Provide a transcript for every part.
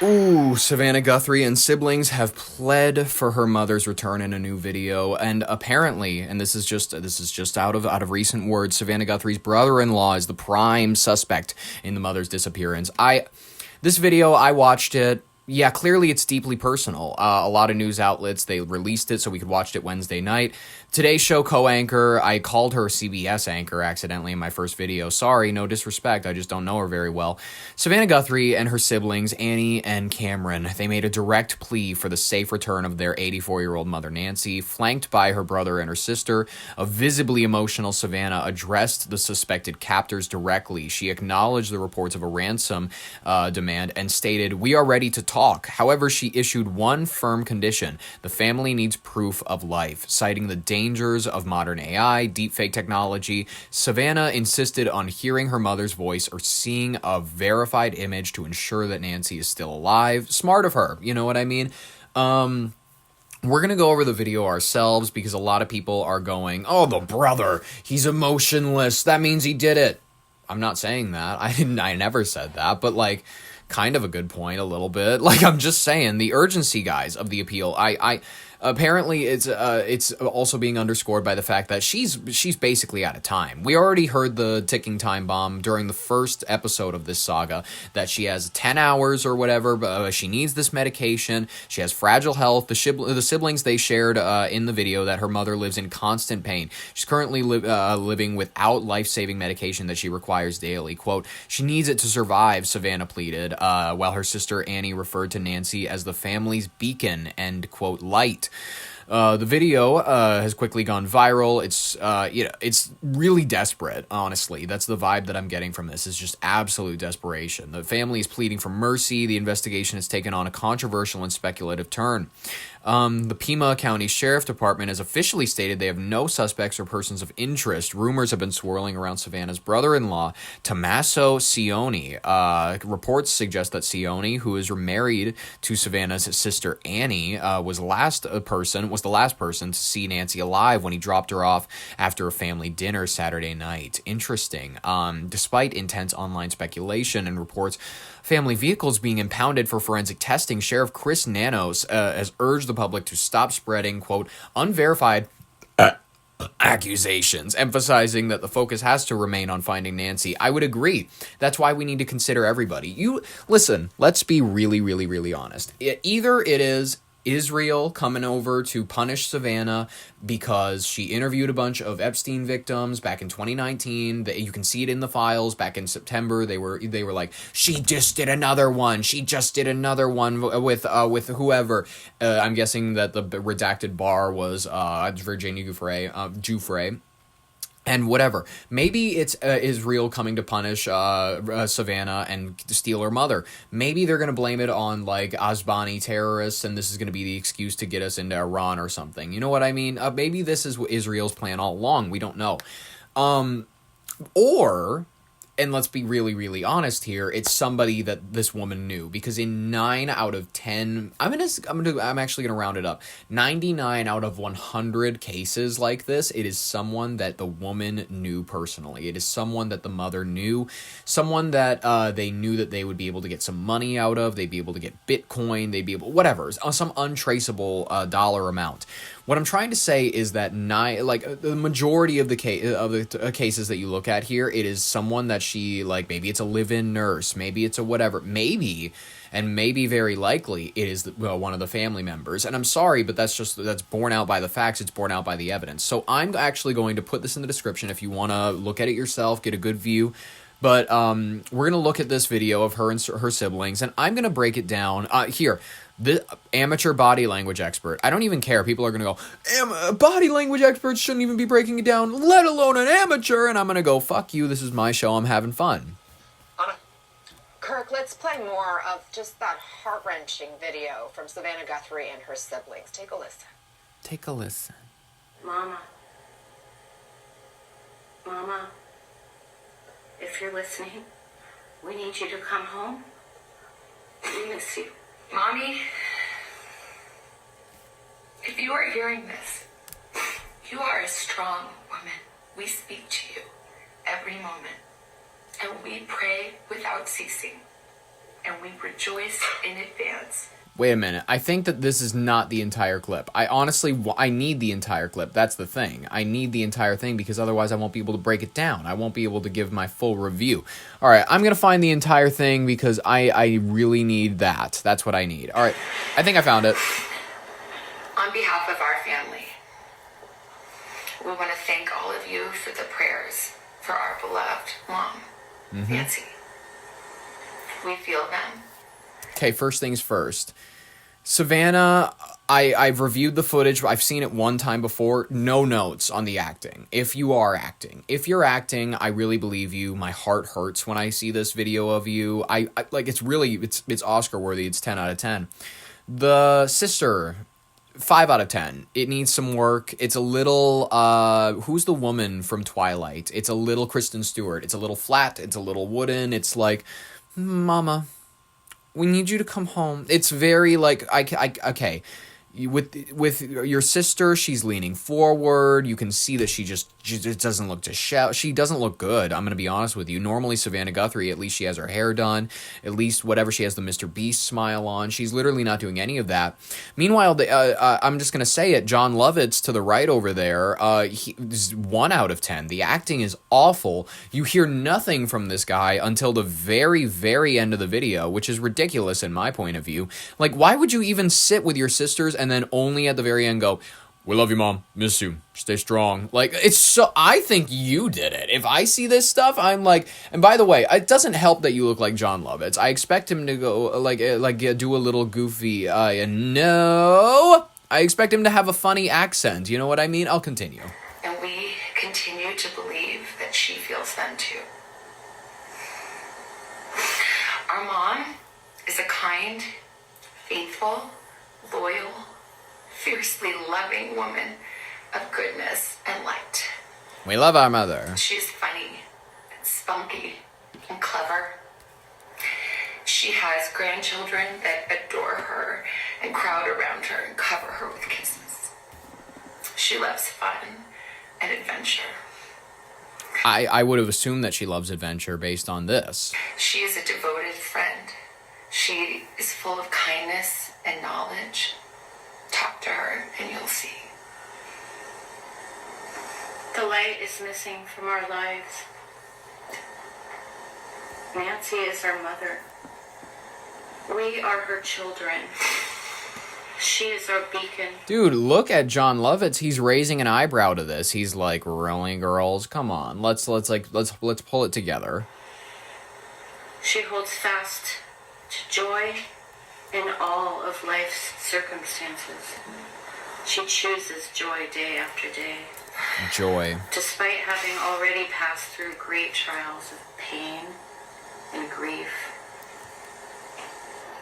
Ooh, Savannah Guthrie and siblings have pled for her mother's return in a new video, and apparently, and this is just out of recent words, Savannah Guthrie's brother-in-law is the prime suspect in the mother's disappearance. This video, I watched it. Yeah, clearly it's deeply personal. A lot of news outlets, they released it so we could watch it Wednesday night. Today's Show co-anchor, I called her CBS anchor accidentally in my first video. Sorry, no disrespect, I just don't know her very well. Savannah Guthrie and her siblings, Annie and Cameron, they made a direct plea for the safe return of their 84-year-old mother, Nancy, flanked by her brother and her sister. A visibly emotional Savannah addressed the suspected captors directly. She acknowledged the reports of a ransom demand and stated, "We are ready to talk." However, she issued one firm condition: the family needs proof of life. Citing the dangers of modern AI, deepfake technology, Savannah insisted on hearing her mother's voice or seeing a verified image to ensure that Nancy is still alive. Smart of her, you know what I mean? We're going to go over the video ourselves because a lot of people are going, "Oh, the brother, he's emotionless. That means he did it." I'm not saying that. I never said that, but like, kind of a good point a little bit. Like, I'm just saying the urgency, guys, of the appeal. Apparently it's also being underscored by the fact that she's basically out of time. We already heard the ticking time bomb during the first episode of this saga that she has 10 hours or whatever, but she needs this medication. She has fragile health. The siblings, they shared in the video that her mother lives in constant pain. She's currently living without life-saving medication that she requires daily. Quote, "She needs it to survive," Savannah pleaded, while her sister Annie referred to Nancy as the family's beacon and, quote, light. The video has quickly gone viral. It's really desperate, honestly. That's the vibe that I'm getting from this, is just absolute desperation. The family is pleading for mercy. The investigation has taken on a controversial and speculative turn. The Pima County Sheriff Department has officially stated they have no suspects or persons of interest. Rumors have been swirling around Savannah's brother-in-law, Tommaso Cioni. Reports suggest that Cioni, who is married to Savannah's sister Annie, was the last person to see Nancy alive when he dropped her off after a family dinner Saturday night. Interesting. Despite intense online speculation and reports family vehicles being impounded for forensic testing, Sheriff Chris Nanos has urged the public to stop spreading, quote, unverified accusations, emphasizing that the focus has to remain on finding Nancy. I would agree. That's why we need to consider everybody. Listen, let's be really, really, really honest. Either it is Israel coming over to punish Savannah because she interviewed a bunch of Epstein victims back in 2019. You can see it in the files. Back in September, they were like, she just did another one. She just did another one with whoever. I'm guessing that the redacted bar was Virginia Giuffre. And whatever. Maybe it's Israel coming to punish Savannah and steal her mother. Maybe they're going to blame it on, like, Azbani terrorists, and this is going to be the excuse to get us into Iran or something. You know what I mean? Maybe this is Israel's plan all along. We don't know. Or, and let's be really, really honest here, it's somebody that this woman knew, because in 9 out of 10, I'm actually gonna round it up. 99 out of 100 cases like this, it is someone that the woman knew personally. It is someone that the mother knew, someone that they knew that they would be able to get some money out of. They'd be able to get Bitcoin. They'd be able, whatever, some untraceable dollar amount. What I'm trying to say is that the majority of the cases that you look at here, it is someone that she, like, maybe it's a live-in nurse, maybe it's a whatever, maybe very likely it is one of the family members. And I'm sorry, but that's borne out by the facts. It's borne out by the evidence. So I'm actually going to put this in the description if you want to look at it yourself, get a good view. But we're going to look at this video of her and her siblings, and I'm going to break it down here. The amateur body language expert. I don't even care. People are going to go, body language experts shouldn't even be breaking it down, let alone an amateur. And I'm going to go, fuck you. This is my show. I'm having fun. Kirk, let's play more of just that heart-wrenching video from Savannah Guthrie and her siblings. Take a listen. Take a listen. Mama, if you're listening, we need you to come home. We miss you. Mommy, if you are hearing this, you are a strong woman. We speak to you every moment, and we pray without ceasing. and we rejoice in advance. Wait a minute. I think that this is not the entire clip. I need the entire clip. That's the thing. I need the entire thing because otherwise I won't be able to break it down. I won't be able to give my full review. All right, I'm going to find the entire thing because I really need that. That's what I need. All right, I think I found it. On behalf of our family, we want to thank all of you for the prayers for our beloved mom, Nancy. We feel them. Okay, first things first. Savannah, I've reviewed the footage. I've seen it one time before. No notes on the acting. If you are acting. If you're acting, I really believe you. My heart hurts when I see this video of you. I like, it's really, it's Oscar worthy. It's 10 out of 10. The sister, 5 out of 10. It needs some work. It's a little, who's the woman from Twilight? It's a little Kristen Stewart. It's a little flat. It's a little wooden. It's like, Mama, we need you to come home. It's very like, okay. With your sister, she's leaning forward. You can see that she just doesn't look she doesn't look good. I'm going to be honest with you. Normally, Savannah Guthrie, at least she has her hair done. At least whatever, she has the Mr. Beast smile on. She's literally not doing any of that. Meanwhile, I'm just going to say it. John Lovitz to the right over there, he's 1 out of 10. The acting is awful. You hear nothing from this guy until the very, very end of the video, which is ridiculous in my point of view. Like, why would you even sit with your sisters and then only at the very end go, "We love you, Mom. Miss you. Stay strong." Like, it's so, I think you did it. If I see this stuff, I'm like, and by the way, it doesn't help that you look like John Lovitz. I expect him to go, do a little goofy, no. I expect him to have a funny accent. You know what I mean? I'll continue. And we continue to believe that she feels them too. Our mom is a kind, faithful, loyal, fiercely loving woman of goodness and light. We love our mother. She's funny and spunky and clever. She has grandchildren that adore her and crowd around her and cover her with kisses. She loves fun and adventure. I would have assumed that she loves adventure based on this. She is a devoted friend. She is full of kindness and knowledge. Talk to her and you'll see. The light is missing from our lives. Nancy is our mother. We are her children. She is our beacon. Dude, look at John Lovitz. He's raising an eyebrow to this. He's like, "Really, girls? Come on. Let's pull it together." She holds fast to joy in all of life's circumstances. She chooses joy day after day. Joy. Despite having already passed through great trials of pain and grief.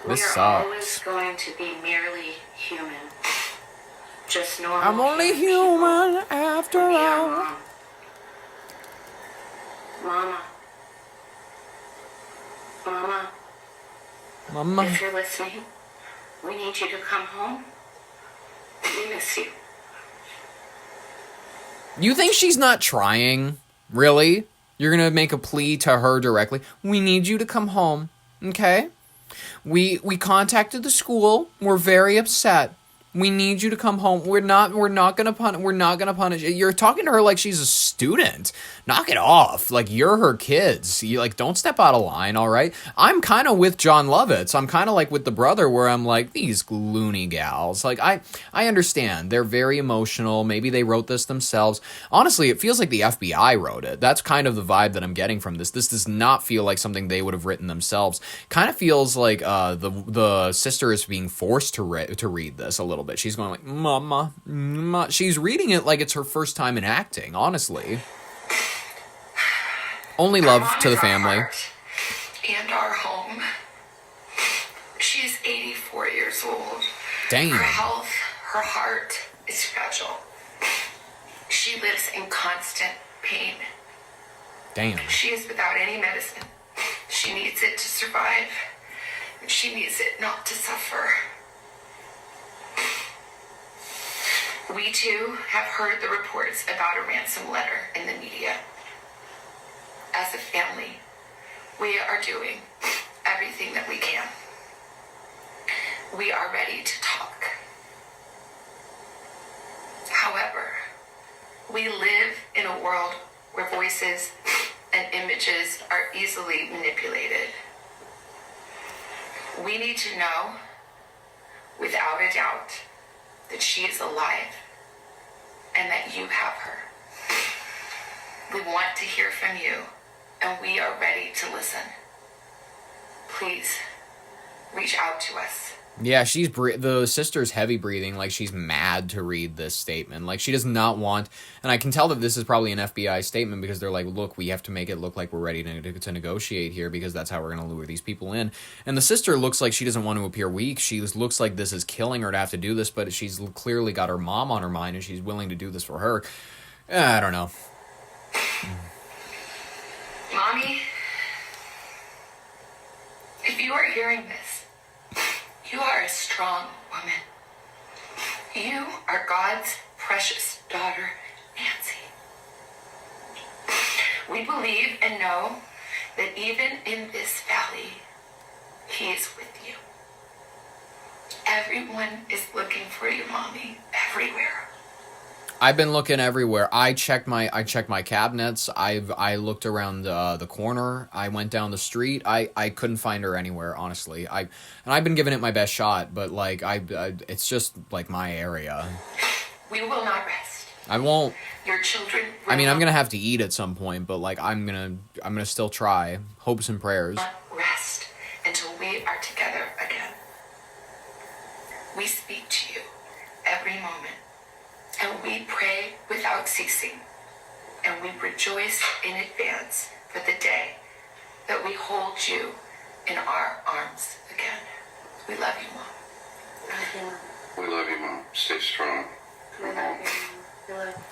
This we are sucks. always going to be merely human. Just normal. I'm only human after all. Mom. Mama. Mama. Mama. If you're listening, we need you to come home. We miss you. You think she's not trying? Really? You're gonna make a plea to her directly? We need you to come home, okay? We contacted the school. We're very upset. We need you to come home. We're not gonna punish. You're talking to her like she's a student. Knock it off. Like, you're her kids. You, like, don't step out of line, all right? I'm kind of with John Lovitz. I'm kind of like with the brother where I'm like, these loony gals. Like, I understand. They're very emotional. Maybe they wrote this themselves. Honestly, it feels like the FBI wrote it. That's kind of the vibe that I'm getting from this. This does not feel like something they would have written themselves. Kind of feels like the sister is being forced to read this a little bit. She's going like, "Mama, mama." She's reading it like it's her first time in acting, honestly. Only love to the family. And our home. She is 84 years old. Damn. Her health, her heart is fragile. She lives in constant pain. Damn. She is without any medicine. She needs it to survive. And she needs it not to suffer. We too have heard the reports about a ransom letter in the media. As a family, we are doing everything that we can. We are ready to talk. However, we live in a world where voices and images are easily manipulated. We need to know, without a doubt, that she is alive and that you have her. We want to hear from you, and we are ready to listen. Please, reach out to us. Yeah, the sister's heavy breathing, like she's mad to read this statement. Like she does not want, and I can tell that this is probably an FBI statement because they're like, look, we have to make it look like we're ready to negotiate here because that's how we're going to lure these people in. And the sister looks like she doesn't want to appear weak. She looks like this is killing her to have to do this, but she's clearly got her mom on her mind and she's willing to do this for her. I don't know. Mommy, if you are hearing this, you are a strong woman. You are God's precious daughter, Nancy. We believe and know that even in this valley, He is with you. Everyone is looking for you, Mommy, everywhere. I've been looking everywhere. I checked my cabinets. I looked around the corner. I went down the street. I couldn't find her anywhere, honestly. I've been giving it my best shot, but like it's just like my area. We will not rest. I won't. Your children will I mean, I'm gonna have to eat at some point, but like I'm gonna still try. Hopes and prayers. not rest until we are together again. We speak to you every moment. And we pray without ceasing. And we rejoice in advance for the day that we hold you in our arms again. We love you, Mom. We love you, Mom. Stay strong.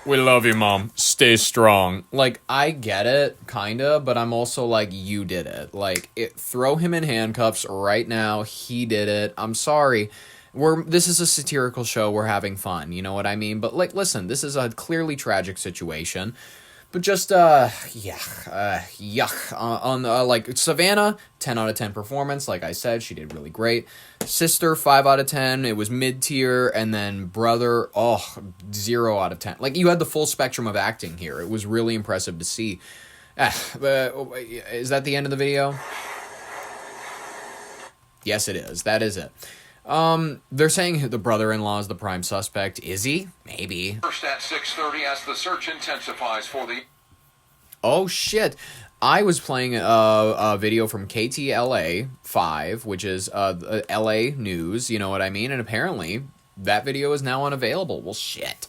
We love you, Mom. Stay strong. Like, I get it, kinda, but I'm also like, you did it. Like, throw him in handcuffs right now. He did it. I'm sorry. This is a satirical show. We're having fun. You know what I mean? But, like, listen, this is a clearly tragic situation. But just, yuck. Like, Savannah, 10 out of 10 performance. Like I said, she did really great. Sister, 5 out of 10. It was mid-tier. And then brother, 0 out of 10. Like, you had the full spectrum of acting here. It was really impressive to see. Is that the end of the video? Yes, it is. That is it. They're saying the brother-in-law is the prime suspect. Is he? Maybe. First at 6:30 as the search intensifies for the... Oh, shit. I was playing a video from KTLA 5, which is LA News, you know what I mean? And apparently, that video is now unavailable. Well, shit.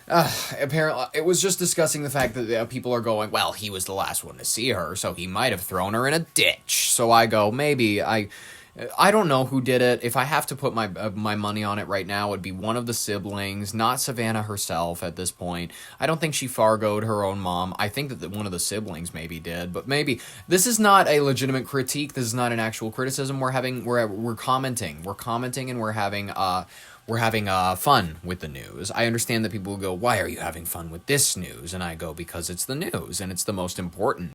Apparently, it was just discussing the fact that people are going, well, he was the last one to see her, so he might have thrown her in a ditch. So I go, maybe, I don't know who did it. If I have to put my money on it right now, it would be one of the siblings, not Savannah herself at this point. I don't think she Fargoed her own mom. I think that one of the siblings maybe did, but maybe this is not a legitimate critique. This is not an actual criticism. We're commenting. We're commenting and we're having fun with the news. I understand that people will go, why are you having fun with this news? And I go, because it's the news and it's the most important.